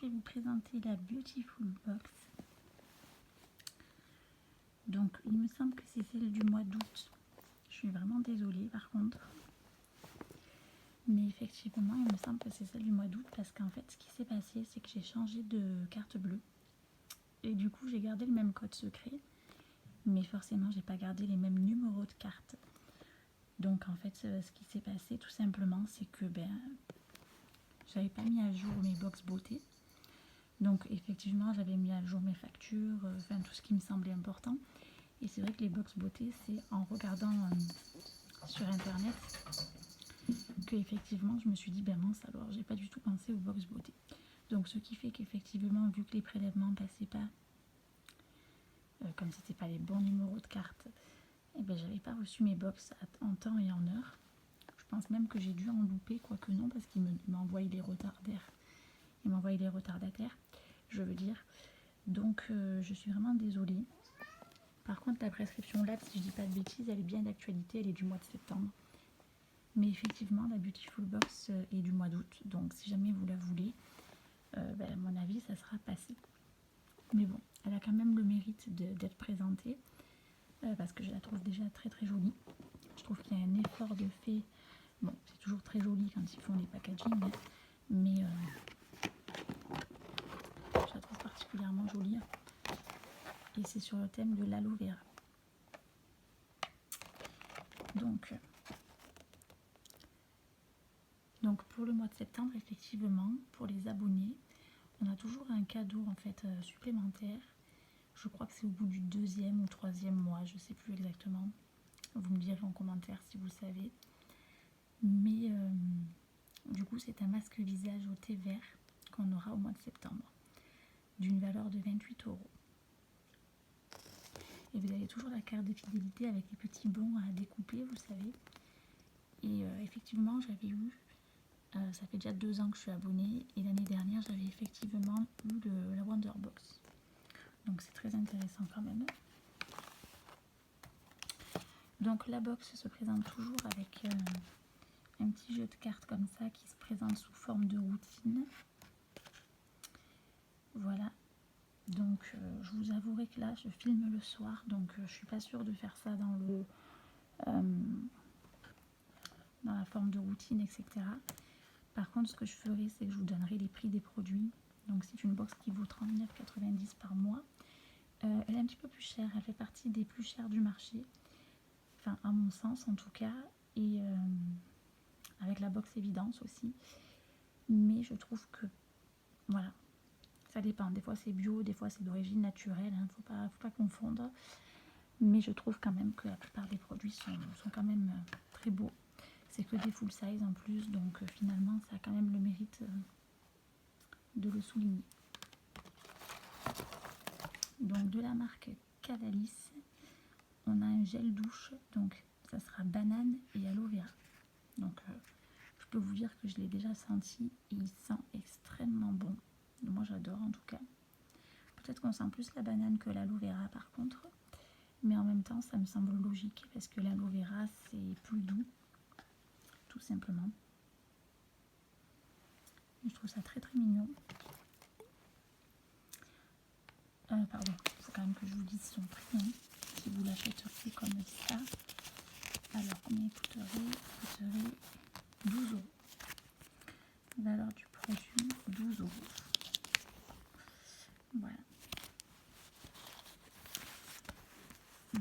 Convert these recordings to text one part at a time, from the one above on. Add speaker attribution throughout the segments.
Speaker 1: vais vous présenter la Beautiful Box. Donc il me semble que c'est celle du mois d'août. Je suis vraiment désolée par contre. Mais effectivement, il me semble que c'est celle du mois d'août parce qu'en fait, ce qui s'est passé, c'est que j'ai changé de carte bleue. Et du coup, j'ai gardé le même code secret. Mais forcément, j'ai pas gardé les mêmes numéros de carte. Donc en fait, ce qui s'est passé tout simplement, c'est que j'avais pas mis à jour mes box beauté. Donc effectivement, j'avais mis à jour mes factures, enfin tout ce qui me semblait important. Et c'est vrai que les box beauté, c'est en regardant sur internet que effectivement je me suis dit mince alors j'ai pas du tout pensé aux box beauté. Donc ce qui fait qu'effectivement, vu que les prélèvements passaient pas, comme c'était pas les bons numéros de carte, j'avais pas reçu mes box en temps et en heure. Je pense même que j'ai dû en louper, quoique non, parce qu'il m'a envoyé les retardataires. Il m'a envoyé les retardataires, je veux dire. Donc je suis vraiment désolée. Par contre, la prescription Lab, si je dis pas de bêtises, elle est bien d'actualité, elle est du mois de septembre. Mais effectivement, la Beautiful Box est du mois d'août. Donc si jamais vous la voulez, à mon avis, ça sera passé. Mais bon, elle a quand même le mérite d'être présentée. Parce que je la trouve déjà très très jolie. Je trouve qu'il y a un effort de fait. Bon, c'est toujours très joli quand ils font les packaging, hein, mais je la trouve particulièrement jolie. Et c'est sur le thème de l'aloe vera. Donc pour le mois de septembre, effectivement, pour les abonnés, on a toujours un cadeau en fait supplémentaire. Je crois que c'est au bout du 2e ou 3e mois, je ne sais plus exactement. Vous me direz en commentaire si vous savez. Mais du coup, c'est un masque visage au thé vert qu'on aura au mois de septembre, d'une valeur de 28 €. Et vous avez toujours la carte de fidélité avec les petits bons à découper, vous savez. Et effectivement, j'avais eu, ça fait déjà 2 ans que je suis abonnée, et l'année dernière, j'avais effectivement eu la Wonderbox. Donc c'est très intéressant quand même. Donc la box se présente toujours avec un petit jeu de cartes comme ça qui se présente sous forme de routine. Voilà. Donc je vous avouerai que là je filme le soir, donc je suis pas sûre de faire ça dans la forme de routine, etc. Par contre, ce que je ferai, c'est que je vous donnerai les prix des produits. Donc c'est une box qui vaut 39,90 € par mois. Elle est un petit peu plus chère, elle fait partie des plus chères du marché, enfin à mon sens en tout cas, et avec la box évidence aussi. Mais je trouve que voilà, ça dépend. Des fois c'est bio, des fois c'est d'origine naturelle, hein, faut pas confondre. Mais je trouve quand même que la plupart des produits sont quand même très beaux. C'est que des full size en plus, donc finalement ça a quand même le mérite de le souligner. Donc de la marque Cavalis, on a un gel douche, donc ça sera banane et aloe vera. Donc je peux vous dire que je l'ai déjà senti et il sent extrêmement bon. Moi j'adore en tout cas. Peut-être qu'on sent plus la banane que l'aloe vera par contre, mais en même temps ça me semble logique parce que l'aloe vera c'est plus doux, tout simplement. Et je trouve ça très très mignon. Pardon, il faut quand même que je vous dise son prix, hein, si vous l'achèteriez comme ça. Alors combien il coûterait 12 €. Valeur du produit 12 €. Voilà.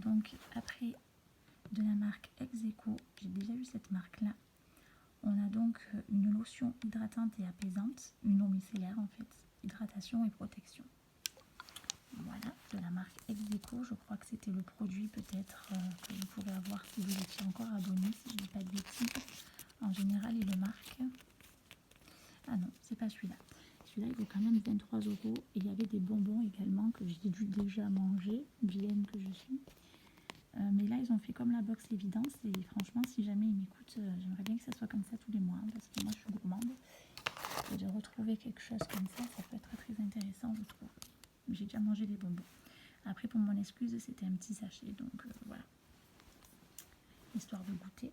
Speaker 1: Donc après, de la marque Execo, j'ai déjà eu cette marque là. On a donc une lotion hydratante et apaisante, une eau micellaire en fait, hydratation et protection. Voilà, de la marque Execo, je crois que c'était le produit peut-être que vous pourrez avoir si vous étiez encore abonné, si je ne dis pas de bêtises. En général, il le marque. Ah non, c'est pas celui-là. Celui-là, il vaut quand même 23 € et il y avait des bonbons également que j'ai dû déjà manger, vilaine que je suis. Mais là, ils ont fait comme la box évidence et franchement, si jamais ils m'écoutent, j'aimerais bien que ça soit comme ça tous les mois parce que moi, je suis gourmande. Et de retrouver quelque chose comme ça peut être très intéressant, je trouve. J'ai déjà mangé des bonbons. Après, pour mon excuse, c'était un petit sachet, donc voilà. Histoire de goûter.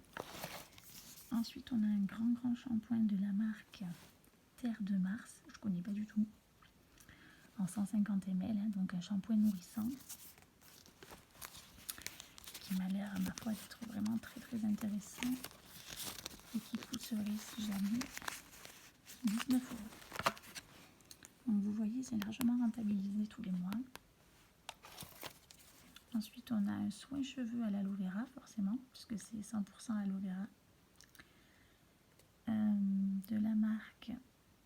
Speaker 1: Ensuite, on a un grand shampoing de la marque Terre de Mars. Je connais pas du tout. en 150 ml, hein, donc un shampoing nourrissant qui m'a l'air à ma foi d'être vraiment très très intéressant et qui coûterait si jamais 19 €. Donc vous voyez, c'est largement rentabilisé tous les mois. Ensuite, on a un soin cheveux à l'aloe vera, forcément, puisque c'est 100% aloe vera. De la marque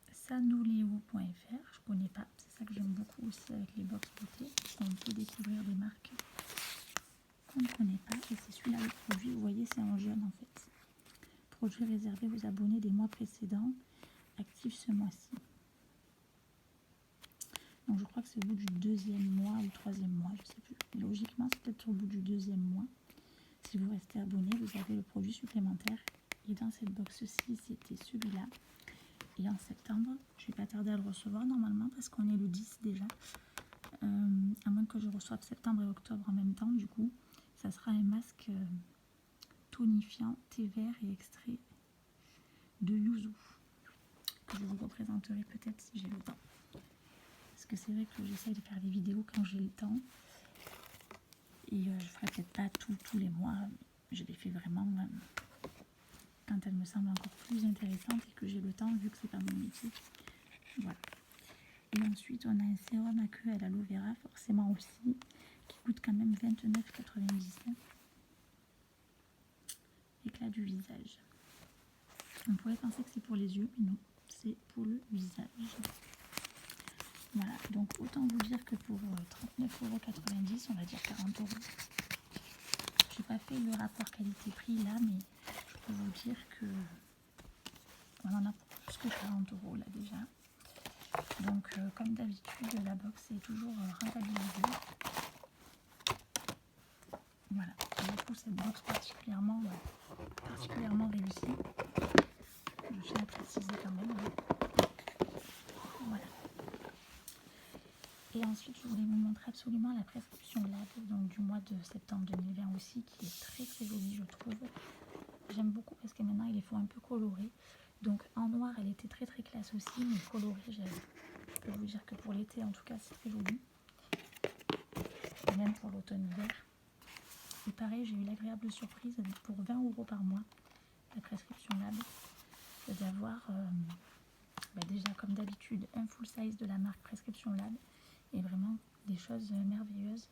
Speaker 1: sanoleo.fr, je connais pas, c'est ça que j'aime beaucoup aussi avec les box beauté, on peut découvrir des marques qu'on ne connaît pas. Et c'est celui-là le produit, vous voyez, c'est en jaune en fait. Produit réservé aux abonnés des mois précédents, actif ce mois-ci. Donc je crois que c'est au bout du 2e mois ou 3e mois, je sais plus. Mais logiquement, c'est peut-être au bout du 2e mois. Si vous restez abonné, vous avez le produit supplémentaire. Et dans cette box-ci, c'était celui-là. Et en septembre, je vais pas tarder à le recevoir normalement parce qu'on est le 10 déjà. À moins que je reçoive septembre et octobre en même temps, du coup, ça sera un masque tonifiant, thé vert et extrait de yuzu. Que je vous représenterai peut-être si j'ai le temps. Parce que c'est vrai que j'essaye de faire des vidéos quand j'ai le temps. Et je ferai peut-être pas tous les mois. Je les fais vraiment quand elles me semblent encore plus intéressantes et que j'ai le temps vu que c'est pas mon métier. Voilà. Et ensuite on a un sérum à queue à l'aloe vera, forcément aussi, qui coûte quand même 29,97 €. Éclat du visage. On pourrait penser que c'est pour les yeux, mais non, c'est pour le visage. Voilà, donc autant vous dire que pour 39,90 €, on va dire 40 €. Je n'ai pas fait le rapport qualité-prix là, mais je peux vous dire que on en a pour plus que 40 € là déjà. Donc comme d'habitude, la box est toujours rentabilisée. Voilà, et du coup cette box particulièrement réussie. Je tiens à préciser quand même. Voilà. Et ensuite, je voulais vous montrer absolument la prescription Lab, donc du mois de septembre 2020 aussi, qui est très très jolie, je trouve. J'aime beaucoup parce que maintenant, ils les font un peu colorés. Donc en noir, elle était très très classe aussi, mais colorée, je peux vous dire que pour l'été, en tout cas, c'est très joli. Et même pour l'automne-hiver. Et pareil, j'ai eu l'agréable surprise pour 20 € par mois, la prescription Lab, d'avoir déjà comme d'habitude un full size de la marque Prescription Lab. Et vraiment des choses merveilleuses.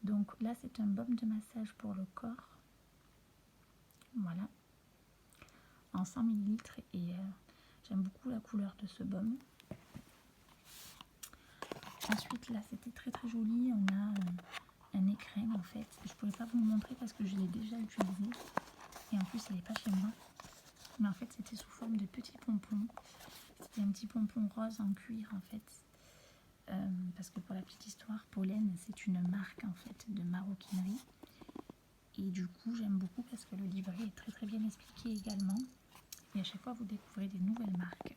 Speaker 1: Donc là, c'est un baume de massage pour le corps. Voilà. En 100 ml. Et j'aime beaucoup la couleur de ce baume. Ensuite, là, c'était très très joli. On a un écrin en fait. Je ne pourrais pas vous le montrer parce que je l'ai déjà utilisé. Et en plus, elle n'est pas chez moi. Mais en fait, c'était sous forme de petits pompons. C'était un petit pompon rose en cuir en fait. Parce que pour la petite histoire, Pollen, c'est une marque en fait de maroquinerie. Et du coup, j'aime beaucoup parce que le livret est très très bien expliqué également. Et à chaque fois, vous découvrez des nouvelles marques.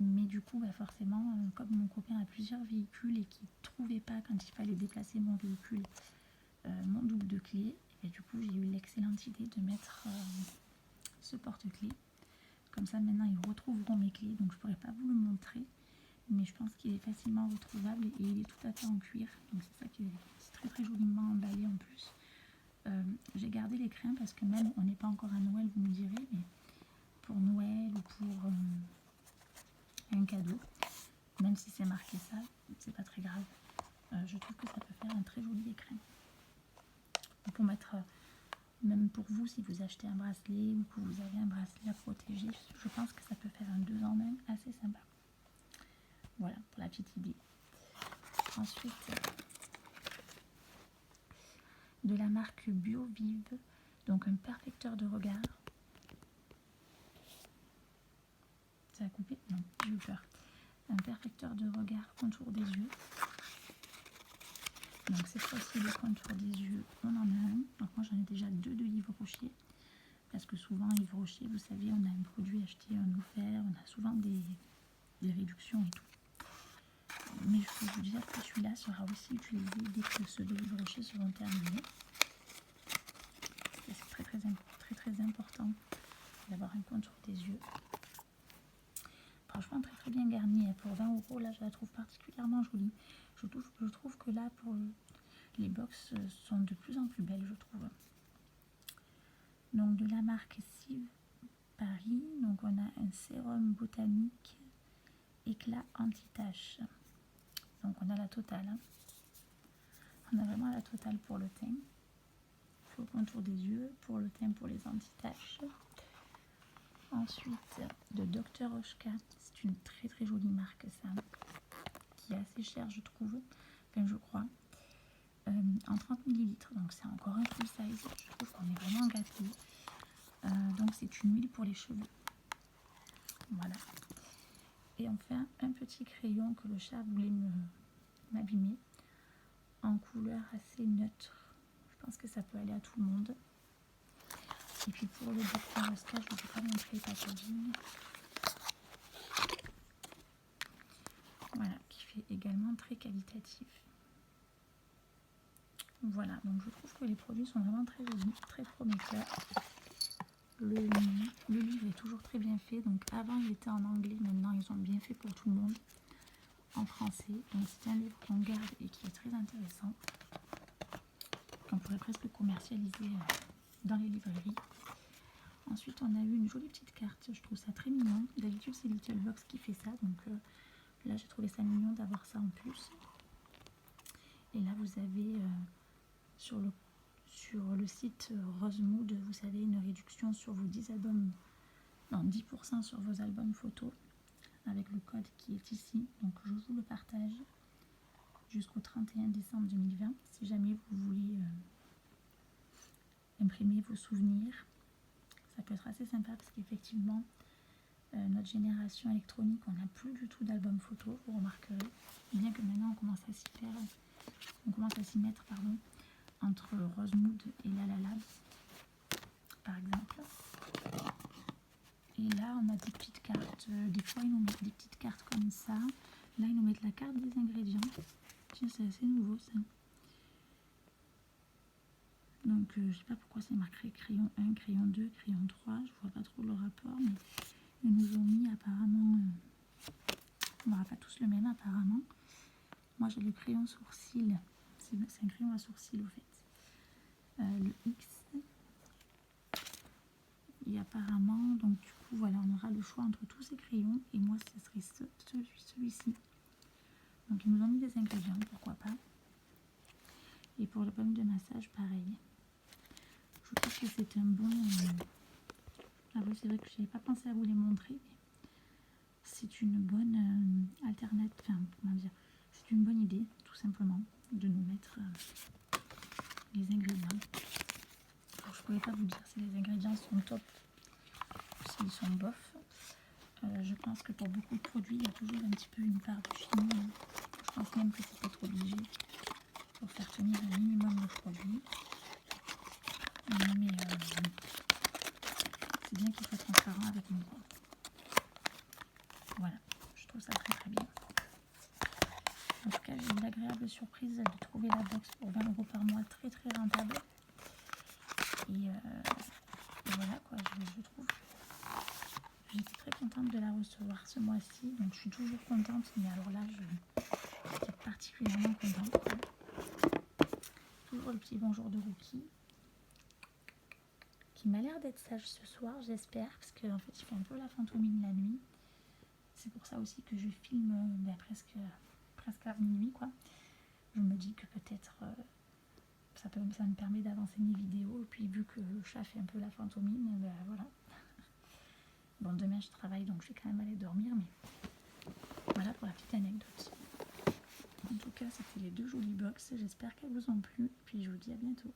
Speaker 1: Mais du coup, forcément, comme mon copain a plusieurs véhicules et qu'il ne trouvait pas quand il fallait déplacer mon véhicule, mon double de clés, et du coup, j'ai eu l'excellente idée de mettre ce porte-clés. Comme ça, maintenant, ils retrouveront mes clés. Donc, je ne pourrais pas vous le montrer. Mais je pense qu'il est facilement retrouvable et il est tout à fait en cuir. Donc c'est ça qui est très très joliment emballé en plus. J'ai gardé les crins parce que même on n'est pas encore à Noël, vous me direz, mais pour Noël ou pour un cadeau, même si c'est marqué ça, c'est pas très grave. Je trouve que ça peut faire un très joli écrin. Pour mettre, même pour vous, si vous achetez un bracelet ou que vous avez un bracelet à protéger, je pense que ça peut faire un 2 en 1 assez sympa. Voilà pour la petite idée. Ensuite, de la marque BioVive, donc un perfecteur de regard. Ça a coupé? Non, j'ai eu peur. Un perfecteur de regard contour des yeux. Donc cette fois-ci, le contour des yeux, on en a un. Donc moi j'en ai déjà 2 de Yves Rocher. Parce que souvent Yves Rocher, vous savez, on a un produit acheté, un offert, on a souvent des réductions et tout. Mais je peux vous dire que celui-là sera aussi utilisé dès que ceux de Yves Rocher seront terminés. C'est très important d'avoir un contour des yeux. Franchement très très bien garnie. Pour 20 €, là, je la trouve particulièrement jolie. Je trouve que là, pour les box sont de plus en plus belles, je trouve. Donc, de la marque Cive Paris. Donc, on a un sérum botanique éclat anti-tache. Donc, on a la totale. Hein. On a vraiment la totale pour le teint. Pour le contour des yeux, pour le teint, pour les anti-taches. Ensuite, de Dr. Oshka, c'est une très très jolie marque ça, qui est assez chère je trouve, enfin je crois, en 30 ml, donc c'est encore un full size, je trouve qu'on est vraiment gâtés. Donc c'est une huile pour les cheveux, voilà. Et enfin un petit crayon que le chat voulait m'abîmer, en couleur assez neutre, je pense que ça peut aller à tout le monde. Et puis pour le Dr. Oshka, je ne vais pas montrer le packaging. Voilà, qui fait également très qualitatif. Voilà, donc je trouve que les produits sont vraiment très jolis, très prometteurs. Le livre est toujours très bien fait. Donc avant il était en anglais, maintenant ils ont bien fait pour tout le monde en français. Donc c'est un livre qu'on garde et qui est très intéressant, qu'on pourrait presque commercialiser dans les librairies. Ensuite on a eu une jolie petite carte, je trouve ça très mignon. D'habitude c'est Little Box qui fait ça, donc là j'ai trouvé ça mignon d'avoir ça en plus. Et là vous avez sur le site Rosemood, vous savez, une réduction sur vos 10 albums, non 10% sur vos albums photos, avec le code qui est ici. Donc je vous le partage jusqu'au 31 décembre 2020, si jamais vous voulez imprimer vos souvenirs. Ça peut être assez sympa parce qu'effectivement, notre génération électronique, on n'a plus du tout d'albums photos, vous remarquerez, bien que maintenant on commence à s'y mettre, pardon, entre Rosemood et La La Lab, par exemple. Et là, on a des petites cartes. Des fois, ils nous mettent des petites cartes comme ça. Là, ils nous mettent la carte des ingrédients. Tiens, c'est assez nouveau, ça. Donc, je sais pas pourquoi c'est marqué crayon 1, crayon 2, crayon 3. Je vois pas trop le rapport, mais ils nous ont mis apparemment... on n'aura pas tous le même, apparemment. Moi, j'ai le crayon sourcil. C'est un crayon à sourcil, au fait. Le X, et apparemment, donc du coup voilà, on aura le choix entre tous ces crayons, et moi ce serait celui-ci. Donc ils nous ont mis des ingrédients, pourquoi pas. Et pour le pomme de massage, pareil. Je trouve que c'est un bon... Ah oui, c'est vrai que je n'avais pas pensé à vous les montrer, mais c'est une bonne alternative, enfin comment dire, c'est une bonne idée tout simplement de nous mettre les ingrédients. Alors, je ne pourrais pas vous dire si les ingrédients sont top ou s'ils sont bof. Je pense que pour beaucoup de produits, il y a toujours un petit peu une part de chimie. Je pense même que c'est peut-être obligé pour faire tenir un minimum le produit. Mais c'est bien qu'il soit transparent avec nous. Voilà, je trouve ça très très bien. En tout cas, j'ai eu l'agréable surprise de trouver la box pour 20 € par mois, très très rentable. Et voilà quoi, je trouve que j'étais très contente de la recevoir ce mois-ci. Donc je suis toujours contente, mais alors là, j'étais particulièrement contente, quoi. Toujours le petit bonjour de Rookie, qui m'a l'air d'être sage ce soir, j'espère, parce qu'en fait, il fait un peu la fantomine la nuit. C'est pour ça aussi que je filme presque à minuit, quoi. Je me dis que peut-être ça me permet d'avancer mes vidéos, et puis vu que le chat fait un peu la fantomine, ben voilà. Bon, demain je travaille, donc je vais quand même aller dormir, mais voilà pour la petite anecdote. En tout cas, c'était les deux jolies box, j'espère qu'elles vous ont plu, puis je vous dis à bientôt.